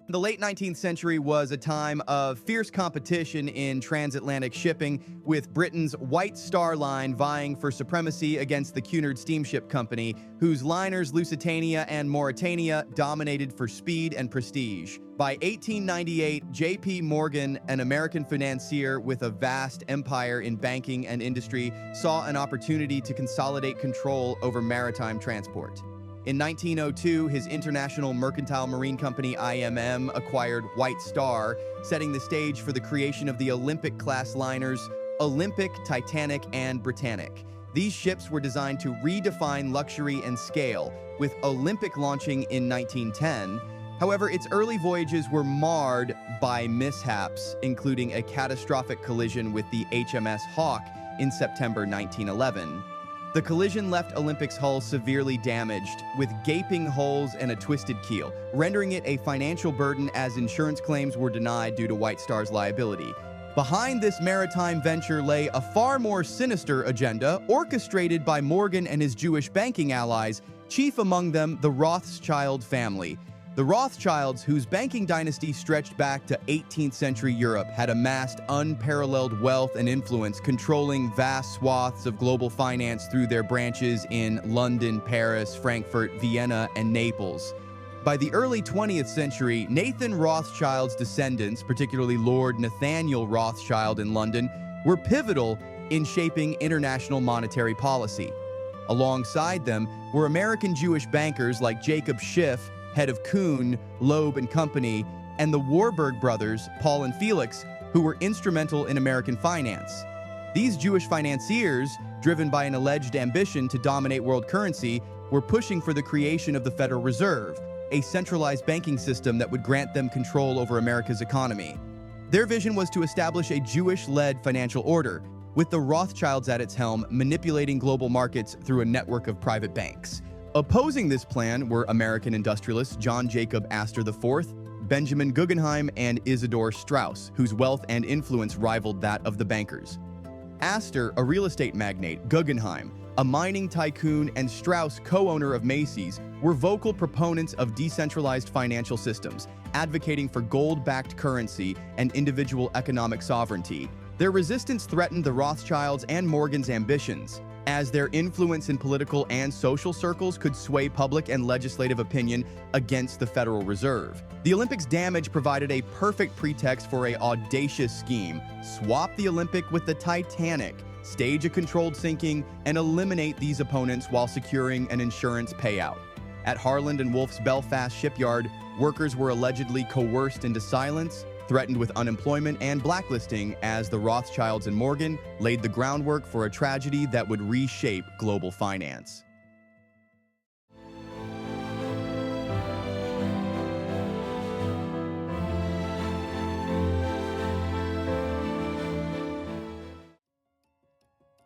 The late 19th century was a time of fierce competition in transatlantic shipping, with Britain's White Star Line vying for supremacy against the Cunard Steamship Company, whose liners Lusitania and Mauretania dominated for speed and prestige. By 1898, J.P. Morgan, an American financier with a vast empire in banking and industry, saw an opportunity to consolidate control over maritime transport. In 1902, his International Mercantile Marine Company IMM acquired White Star, setting the stage for the creation of the Olympic-class liners Olympic, Titanic, and Britannic. These ships were designed to redefine luxury and scale, with Olympic launching in 1910. However, its early voyages were marred by mishaps, including a catastrophic collision with the HMS Hawk in September 1911. The collision left Olympic's hull severely damaged, with gaping holes and a twisted keel, rendering it a financial burden as insurance claims were denied due to White Star's liability. Behind this maritime venture lay a far more sinister agenda, orchestrated by Morgan and his Jewish banking allies, chief among them the Rothschild family. The Rothschilds, whose banking dynasty stretched back to 18th century Europe, had amassed unparalleled wealth and influence, controlling vast swaths of global finance through their branches in London, Paris, Frankfurt, Vienna, and Naples. By the early 20th century, Nathan Rothschild's descendants, particularly Lord Nathaniel Rothschild in London, were pivotal in shaping international monetary policy. Alongside them were American Jewish bankers like Jacob Schiff, head of Kuhn, Loeb and Company, and the Warburg brothers, Paul and Felix, who were instrumental in American finance. These Jewish financiers, driven by an alleged ambition to dominate world currency, were pushing for the creation of the Federal Reserve, a centralized banking system that would grant them control over America's economy. Their vision was to establish a Jewish-led financial order, with the Rothschilds at its helm manipulating global markets through a network of private banks. Opposing this plan were American industrialists John Jacob Astor IV, Benjamin Guggenheim, and Isidor Straus, whose wealth and influence rivaled that of the bankers. Astor, a real estate magnate, Guggenheim, a mining tycoon, and Straus, co-owner of Macy's, were vocal proponents of decentralized financial systems, advocating for gold-backed currency and individual economic sovereignty. Their resistance threatened the Rothschilds and Morgan's ambitions, as their influence in political and social circles could sway public and legislative opinion against the Federal Reserve. The Olympics' damage provided a perfect pretext for an audacious scheme: swap the Olympic with the Titanic, stage a controlled sinking, and eliminate these opponents while securing an insurance payout. At Harland and Wolff's Belfast shipyard, workers were allegedly coerced into silence, threatened with unemployment and blacklisting, as the Rothschilds and Morgan laid the groundwork for a tragedy that would reshape global finance.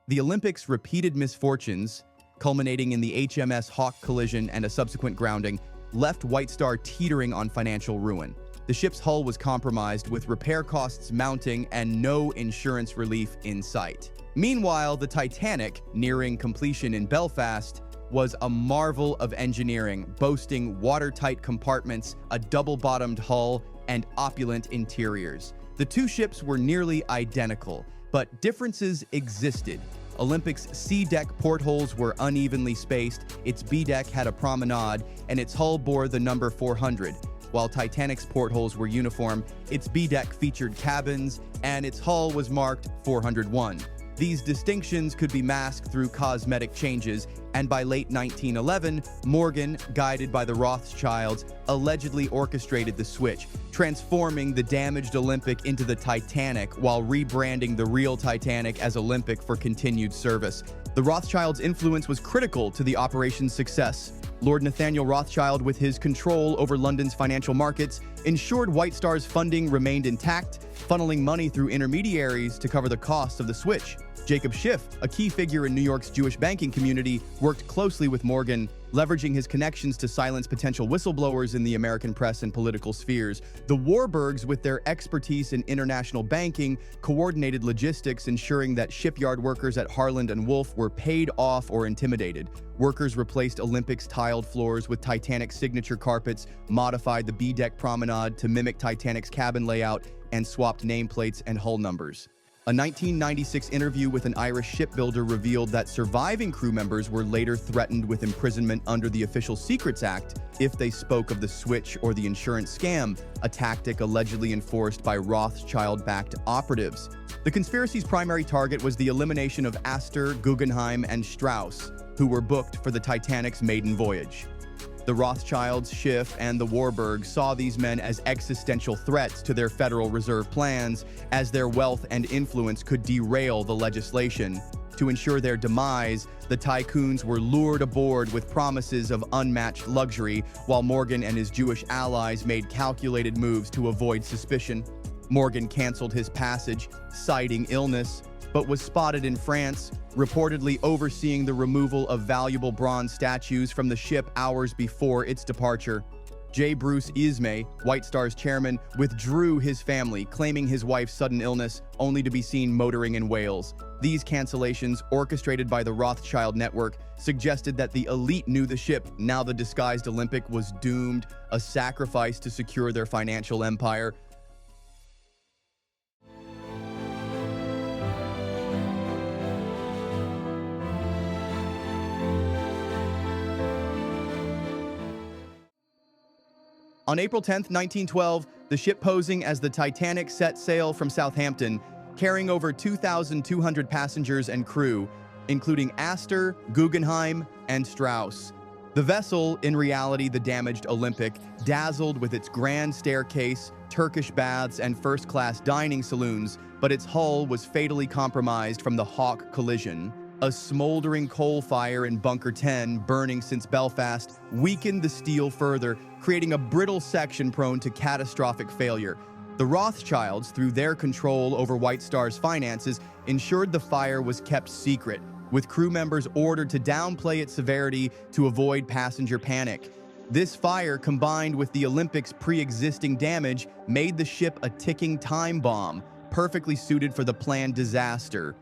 The Olympics' repeated misfortunes, culminating in the HMS Hawk collision and a subsequent grounding, left White Star teetering on financial ruin. The ship's hull was compromised, with repair costs mounting and no insurance relief in sight. Meanwhile, the Titanic, nearing completion in Belfast, was a marvel of engineering, boasting watertight compartments, a double-bottomed hull, and opulent interiors. The two ships were nearly identical, but differences existed. Olympic's C deck portholes were unevenly spaced, its B deck had a promenade, and its hull bore the number 400. While Titanic's portholes were uniform, its B deck featured cabins, and its hull was marked 401. These distinctions could be masked through cosmetic changes, and by late 1911, Morgan, guided by the Rothschilds, allegedly orchestrated the switch, transforming the damaged Olympic into the Titanic while rebranding the real Titanic as Olympic for continued service. The Rothschilds' influence was critical to the operation's success. Lord Nathaniel Rothschild, with his control over London's financial markets, ensured White Star's funding remained intact, funneling money through intermediaries to cover the cost of the switch. Jacob Schiff, a key figure in New York's Jewish banking community, worked closely with Morgan, leveraging his connections to silence potential whistleblowers in the American press and political spheres. The Warburgs, with their expertise in international banking, coordinated logistics, ensuring that shipyard workers at Harland and Wolff were paid off or intimidated. Workers replaced Olympic's tiled floors with Titanic's signature carpets, modified the B-deck promenade to mimic Titanic's cabin layout, and swapped nameplates and hull numbers. A 1996 interview with an Irish shipbuilder revealed that surviving crew members were later threatened with imprisonment under the Official Secrets Act if they spoke of the switch or the insurance scam, a tactic allegedly enforced by Rothschild-backed operatives. The conspiracy's primary target was the elimination of Astor, Guggenheim, and Straus, who were booked for the Titanic's maiden voyage. The Rothschilds, Schiff, and the Warburgs saw these men as existential threats to their Federal Reserve plans, as their wealth and influence could derail the legislation. To ensure their demise, the tycoons were lured aboard with promises of unmatched luxury, while Morgan and his Jewish allies made calculated moves to avoid suspicion. Morgan canceled his passage, citing illness, but was spotted in France, reportedly overseeing the removal of valuable bronze statues from the ship hours before its departure. J. Bruce Ismay, White Star's chairman, withdrew his family, claiming his wife's sudden illness, only to be seen motoring in Wales. These cancellations, orchestrated by the Rothschild network, suggested that the elite knew the ship, now the disguised Olympic, was doomed, a sacrifice to secure their financial empire. On April 10, 1912, the ship posing as the Titanic set sail from Southampton, carrying over 2,200 passengers and crew, including Astor, Guggenheim, and Straus. The vessel, in reality the damaged Olympic, dazzled with its grand staircase, Turkish baths, and first-class dining saloons, but its hull was fatally compromised from the Hawke collision. A smoldering coal fire in Bunker 10, burning since Belfast, weakened the steel further, creating a brittle section prone to catastrophic failure. The Rothschilds, through their control over White Star's finances, ensured the fire was kept secret, with crew members ordered to downplay its severity to avoid passenger panic. This fire, combined with the Olympic's pre-existing damage, made the ship a ticking time bomb, perfectly suited for the planned disaster.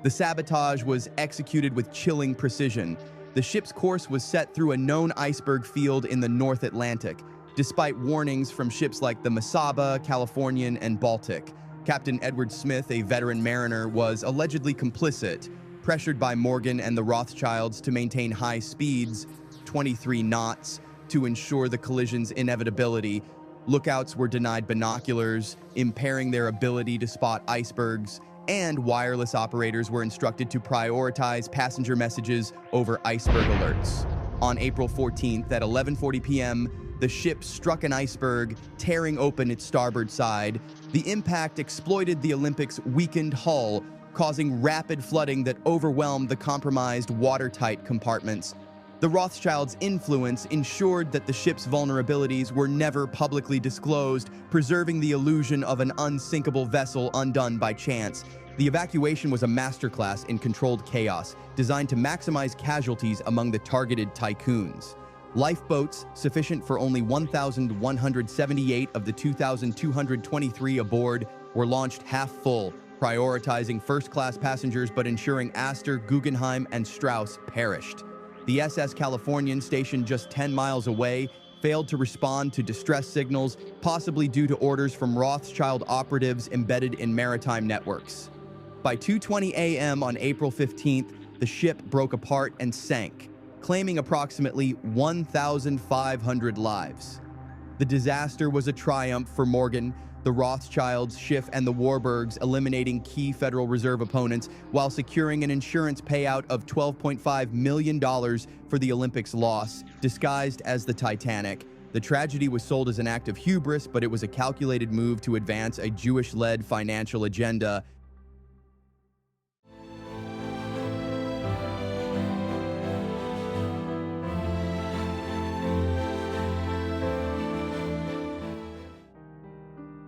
The sabotage was executed with chilling precision. The ship's course was set through a known iceberg field in the North Atlantic, despite warnings from ships like the Mesaba, Californian, and Baltic. Captain Edward Smith, a veteran mariner, was allegedly complicit, pressured by Morgan and the Rothschilds to maintain high speeds, 23 knots, to ensure the collision's inevitability. Lookouts were denied binoculars, impairing their ability to spot icebergs, and wireless operators were instructed to prioritize passenger messages over iceberg alerts. On April 14th at 11:40 p.m., the ship struck an iceberg, tearing open its starboard side. The impact exploited the Olympic's weakened hull, causing rapid flooding that overwhelmed the compromised watertight compartments. The Rothschilds' influence ensured that the ship's vulnerabilities were never publicly disclosed, preserving the illusion of an unsinkable vessel undone by chance. The evacuation was a masterclass in controlled chaos, designed to maximize casualties among the targeted tycoons. Lifeboats, sufficient for only 1,178 of the 2,223 aboard, were launched half full, prioritizing first-class passengers but ensuring Astor, Guggenheim, and Straus perished. The SS Californian, stationed just 10 miles away, failed to respond to distress signals, possibly due to orders from Rothschild operatives embedded in maritime networks. By 2:20 a.m. on April 15th, the ship broke apart and sank, claiming approximately 1,500 lives. The disaster was a triumph for Morgan, the Rothschilds, Schiff, and the Warburgs, eliminating key Federal Reserve opponents while securing an insurance payout of $12.5 million for the Olympic's loss, disguised as the Titanic. The tragedy was sold as an act of hubris, but it was a calculated move to advance a Jewish-led financial agenda.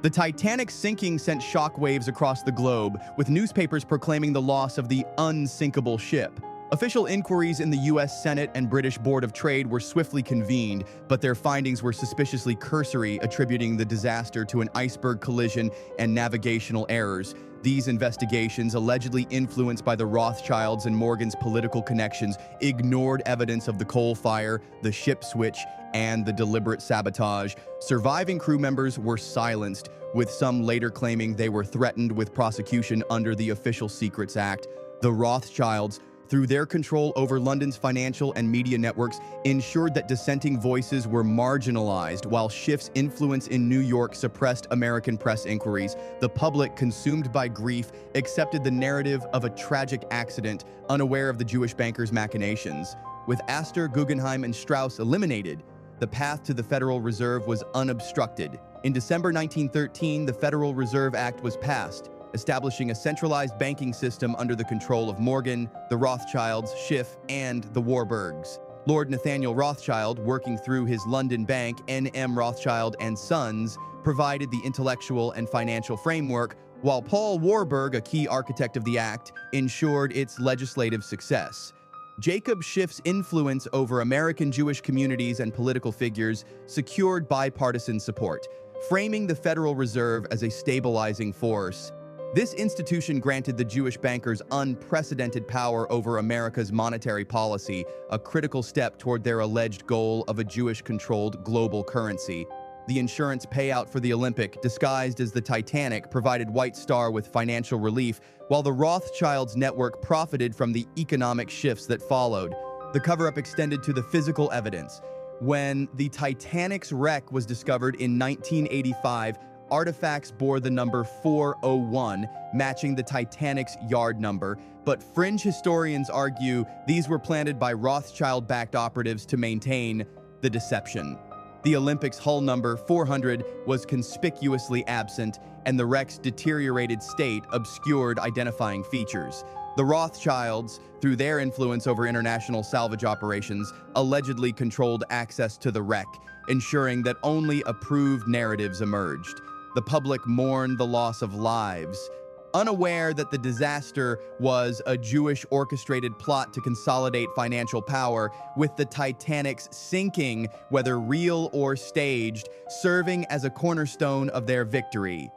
The Titanic's sinking sent shockwaves across the globe, with newspapers proclaiming the loss of the unsinkable ship. Official inquiries in the U.S. Senate and British Board of Trade were swiftly convened, but their findings were suspiciously cursory, attributing the disaster to an iceberg collision and navigational errors. These investigations, allegedly influenced by the Rothschilds and Morgan's political connections, ignored evidence of the coal fire, the ship switch, and the deliberate sabotage. Surviving crew members were silenced, with some later claiming they were threatened with prosecution under the Official Secrets Act. The Rothschilds, through their control over London's financial and media networks, ensured that dissenting voices were marginalized, while Schiff's influence in New York suppressed American press inquiries. The public, consumed by grief, accepted the narrative of a tragic accident, unaware of the Jewish bankers' machinations. With Astor, Guggenheim, and Straus eliminated, the path to the Federal Reserve was unobstructed. In December 1913, the Federal Reserve Act was passed, establishing a centralized banking system under the control of Morgan, the Rothschilds, Schiff, and the Warburgs. Lord Nathaniel Rothschild, working through his London bank, N.M. Rothschild and Sons, provided the intellectual and financial framework, while Paul Warburg, a key architect of the act, ensured its legislative success. Jacob Schiff's influence over American Jewish communities and political figures secured bipartisan support, framing the Federal Reserve as a stabilizing force. This institution granted the Jewish bankers unprecedented power over America's monetary policy, a critical step toward their alleged goal of a Jewish-controlled global currency. The insurance payout for the Olympic, disguised as the Titanic, provided White Star with financial relief, while the Rothschilds' network profited from the economic shifts that followed. The cover-up extended to the physical evidence. When the Titanic's wreck was discovered in 1985, artifacts bore the number 401, matching the Titanic's yard number, but fringe historians argue these were planted by Rothschild-backed operatives to maintain the deception. The Olympic's hull number 400 was conspicuously absent, and the wreck's deteriorated state obscured identifying features. The Rothschilds, through their influence over international salvage operations, allegedly controlled access to the wreck, ensuring that only approved narratives emerged. The public mourned the loss of lives, unaware that the disaster was a Jewish orchestrated plot to consolidate financial power, with the Titanic's sinking, whether real or staged, serving as a cornerstone of their victory.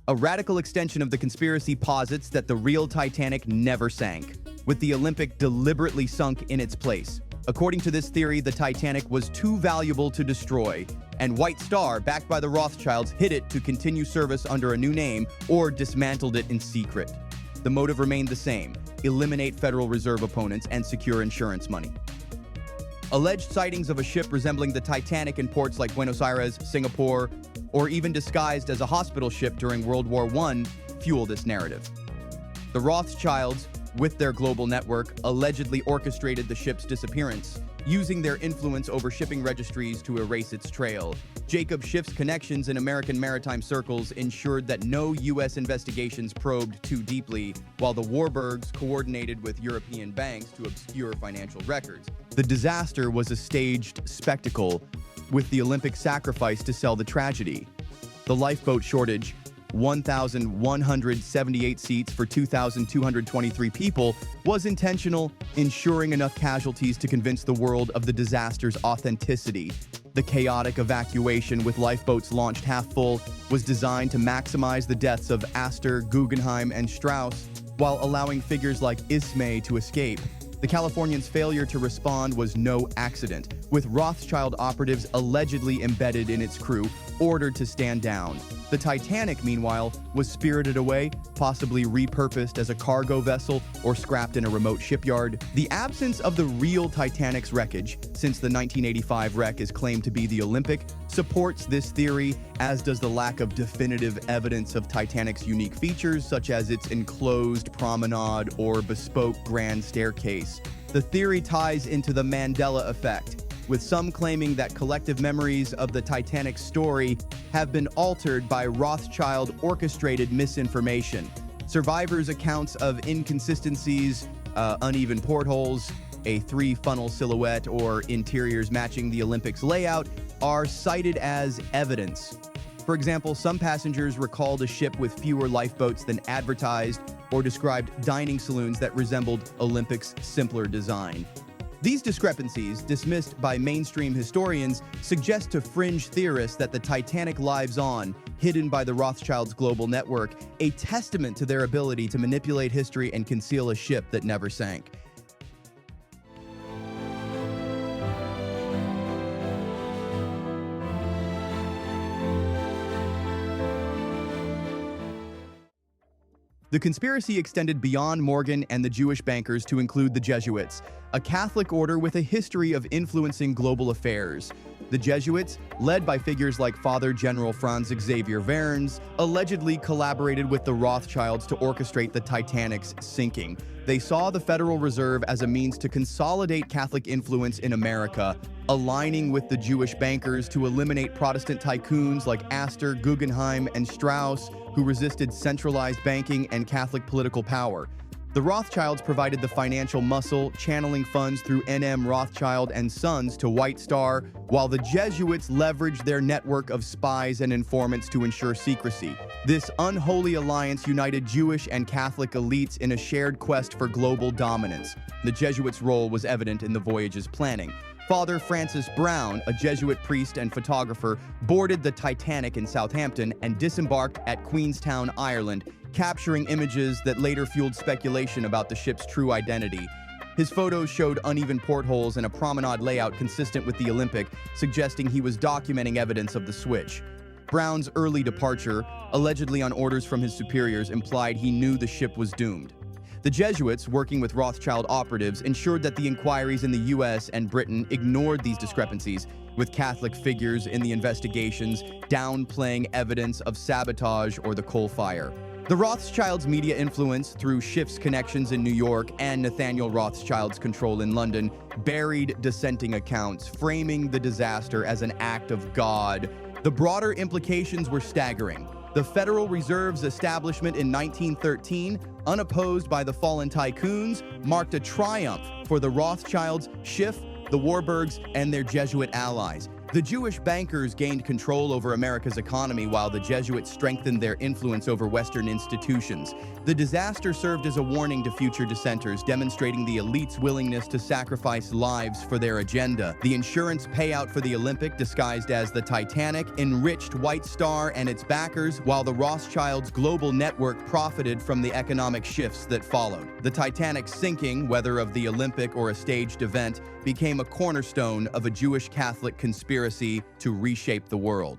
A radical extension of the conspiracy posits that the real Titanic never sank, with the Olympic deliberately sunk in its place. According to this theory, the Titanic was too valuable to destroy, and White Star, backed by the Rothschilds, hid it to continue service under a new name or dismantled it in secret. The motive remained the same: eliminate Federal Reserve opponents and secure insurance money. Alleged sightings of a ship resembling the Titanic in ports like Buenos Aires, Singapore, or even disguised as a hospital ship during World War I fuel this narrative. The Rothschilds, with their global network, allegedly orchestrated the ship's disappearance, using their influence over shipping registries to erase its trail. Jacob Schiff's connections in American maritime circles ensured that no U.S. investigations probed too deeply, while the Warburgs coordinated with European banks to obscure financial records. The disaster was a staged spectacle, with the Olympic sacrifice to sell the tragedy. The lifeboat shortage, 1,178 seats for 2,223 people, was intentional, ensuring enough casualties to convince the world of the disaster's authenticity. The chaotic evacuation, with lifeboats launched half full, was designed to maximize the deaths of Astor, Guggenheim, and Straus, while allowing figures like Ismay to escape. The Californians' failure to respond was no accident, with Rothschild operatives allegedly embedded in its crew, ordered to stand down. The Titanic, meanwhile, was spirited away, possibly repurposed as a cargo vessel or scrapped in a remote shipyard. The absence of the real Titanic's wreckage, since the 1985 wreck is claimed to be the Olympic, supports this theory, as does the lack of definitive evidence of Titanic's unique features, such as its enclosed promenade or bespoke grand staircase. The theory ties into the Mandela effect, with some claiming that collective memories of the Titanic story have been altered by Rothschild-orchestrated misinformation. Survivors' accounts of inconsistencies, uneven portholes, a three-funnel silhouette, or interiors matching the Olympics layout, are cited as evidence. For example, some passengers recalled a ship with fewer lifeboats than advertised, or described dining saloons that resembled Olympics' simpler design. These discrepancies, dismissed by mainstream historians, suggest to fringe theorists that the Titanic lives on, hidden by the Rothschilds' global network, a testament to their ability to manipulate history and conceal a ship that never sank. The conspiracy extended beyond Morgan and the Jewish bankers to include the Jesuits, a Catholic order with a history of influencing global affairs. The Jesuits, led by figures like Father General Franz Xavier Vernes, allegedly collaborated with the Rothschilds to orchestrate the Titanic's sinking. They saw the Federal Reserve as a means to consolidate Catholic influence in America, aligning with the Jewish bankers to eliminate Protestant tycoons like Astor, Guggenheim, and Straus, who resisted centralized banking and Catholic political power. The Rothschilds provided the financial muscle, channeling funds through N.M. Rothschild and Sons to White Star, while the Jesuits leveraged their network of spies and informants to ensure secrecy. This unholy alliance united Jewish and Catholic elites in a shared quest for global dominance. The Jesuits' role was evident in the Voyage's planning. Father Francis Brown, a Jesuit priest and photographer, boarded the Titanic in Southampton and disembarked at Queenstown, Ireland, capturing images that later fueled speculation about the ship's true identity. His photos showed uneven portholes and a promenade layout consistent with the Olympic, suggesting he was documenting evidence of the switch. Brown's early departure, allegedly on orders from his superiors, implied he knew the ship was doomed. The Jesuits, working with Rothschild operatives, ensured that the inquiries in the U.S. and Britain ignored these discrepancies, with Catholic figures in the investigations downplaying evidence of sabotage or the coal fire. The Rothschilds' media influence through Schiff's connections in New York and Nathaniel Rothschild's control in London buried dissenting accounts, framing the disaster as an act of God. The broader implications were staggering. The Federal Reserve's establishment in 1913, unopposed by the fallen tycoons, marked a triumph for the Rothschilds, Schiff, the Warburgs, and their Jesuit allies. The Jewish bankers gained control over America's economy while the Jesuits strengthened their influence over Western institutions. The disaster served as a warning to future dissenters, demonstrating the elite's willingness to sacrifice lives for their agenda. The insurance payout for the Olympic, disguised as the Titanic, enriched White Star and its backers, while the Rothschilds' global network profited from the economic shifts that followed. The Titanic's sinking, whether of the Olympic or a staged event, became a cornerstone of a Jewish Catholic conspiracy to reshape the world.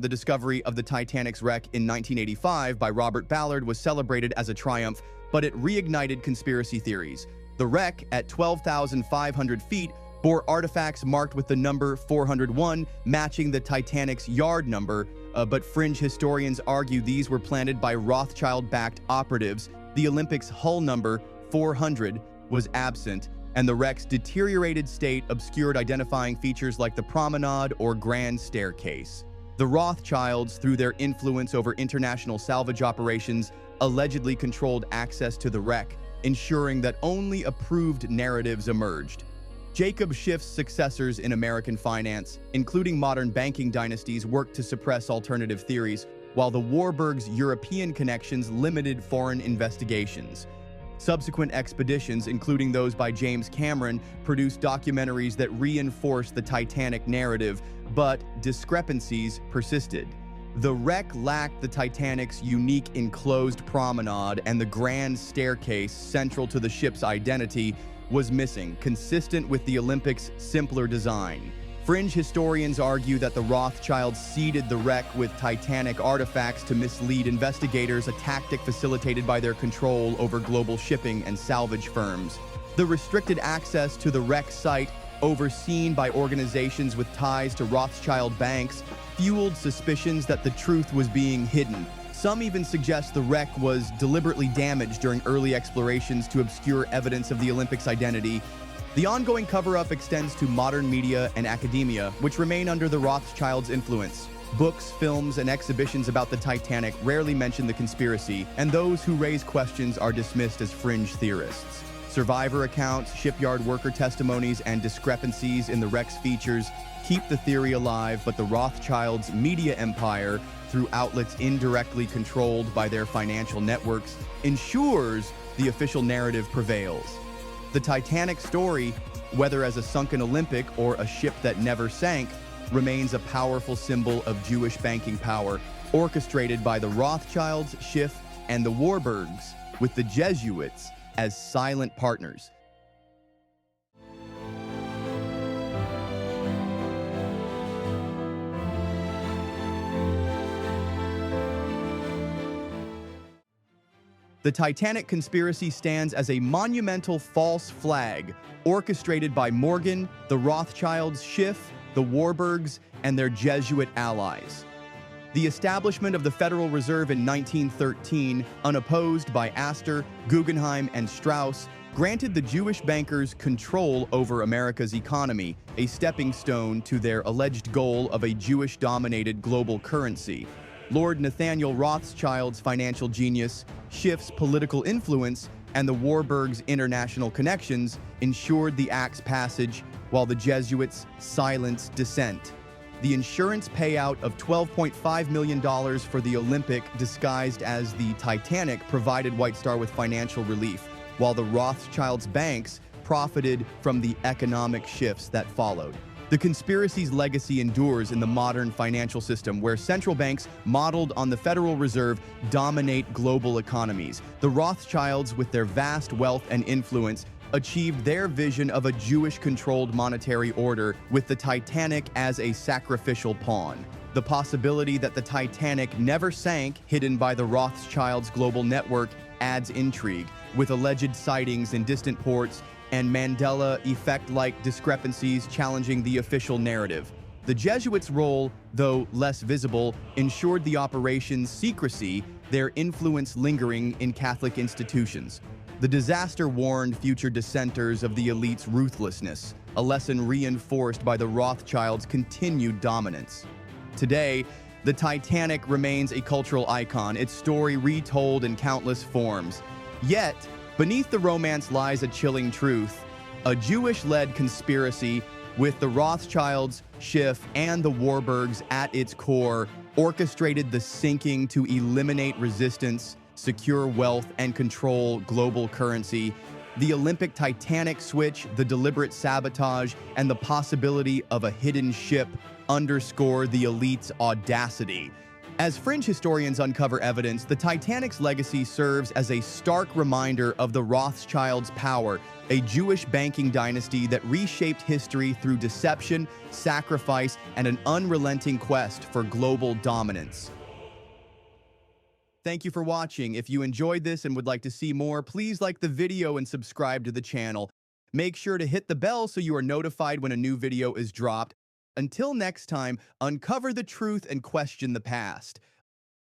The discovery of the Titanic's wreck in 1985 by Robert Ballard was celebrated as a triumph, but it reignited conspiracy theories. The wreck, at 12,500 feet, bore artifacts marked with the number 401, matching the Titanic's yard number, but fringe historians argue these were planted by Rothschild-backed operatives. The Olympic's hull number, 400, was absent, and the wreck's deteriorated state obscured identifying features like the promenade or grand staircase. The Rothschilds, through their influence over international salvage operations, allegedly controlled access to the wreck, ensuring that only approved narratives emerged. Jacob Schiff's successors in American finance, including modern banking dynasties, worked to suppress alternative theories, while the Warburgs' European connections limited foreign investigations. Subsequent expeditions, including those by James Cameron, produced documentaries that reinforced the Titanic narrative, but discrepancies persisted. The wreck lacked the Titanic's unique enclosed promenade, and the grand staircase, central to the ship's identity, was missing, consistent with the Olympic's simpler design. Fringe historians argue that the Rothschilds seeded the wreck with Titanic artifacts to mislead investigators, a tactic facilitated by their control over global shipping and salvage firms. The restricted access to the wreck site, overseen by organizations with ties to Rothschild banks, fueled suspicions that the truth was being hidden. Some even suggest the wreck was deliberately damaged during early explorations to obscure evidence of the Olympic's identity. The ongoing cover-up extends to modern media and academia, which remain under the Rothschilds' influence. Books, films, and exhibitions about the Titanic rarely mention the conspiracy, and those who raise questions are dismissed as fringe theorists. Survivor accounts, shipyard worker testimonies, and discrepancies in the wreck's features keep the theory alive, but the Rothschilds' media empire, through outlets indirectly controlled by their financial networks, ensures the official narrative prevails. The Titanic story, whether as a sunken Olympic or a ship that never sank, remains a powerful symbol of Jewish banking power, orchestrated by the Rothschilds, Schiff, and the Warburgs, with the Jesuits as silent partners. The Titanic conspiracy stands as a monumental false flag, orchestrated by Morgan, the Rothschilds, Schiff, the Warburgs, and their Jesuit allies. The establishment of the Federal Reserve in 1913, unopposed by Astor, Guggenheim, and Straus, granted the Jewish bankers control over America's economy, a stepping stone to their alleged goal of a Jewish-dominated global currency. Lord Nathaniel Rothschild's financial genius, Schiff's political influence, and the Warburgs' international connections ensured the act's passage, while the Jesuits silenced dissent. The insurance payout of $12.5 million for the Olympic, disguised as the Titanic, provided White Star with financial relief, while the Rothschilds' banks profited from the economic shifts that followed. The conspiracy's legacy endures in the modern financial system, where central banks, modeled on the Federal Reserve, dominate global economies. The Rothschilds, with their vast wealth and influence, achieved their vision of a Jewish-controlled monetary order, with the Titanic as a sacrificial pawn. The possibility that the Titanic never sank, hidden by the Rothschilds' global network, adds intrigue, with alleged sightings in distant ports and Mandela effect-like discrepancies challenging the official narrative. The Jesuits' role, though less visible, ensured the operation's secrecy, their influence lingering in Catholic institutions. The disaster warned future dissenters of the elite's ruthlessness, a lesson reinforced by the Rothschilds' continued dominance. Today, the Titanic remains a cultural icon, its story retold in countless forms. Yet, beneath the romance lies a chilling truth: a Jewish-led conspiracy, with the Rothschilds, Schiff, and the Warburgs at its core, orchestrated the sinking to eliminate resistance, secure wealth, and control global currency. The Olympic-Titanic switch, the deliberate sabotage, and the possibility of a hidden ship underscore the elite's audacity. As fringe historians uncover evidence, the Titanic's legacy serves as a stark reminder of the Rothschilds' power, a Jewish banking dynasty that reshaped history through deception, sacrifice, and an unrelenting quest for global dominance. Thank you for watching. If you enjoyed this and would like to see more, please like the video and subscribe to the channel. Make sure to hit the bell so you are notified when a new video is dropped. Until next time, uncover the truth and question the past.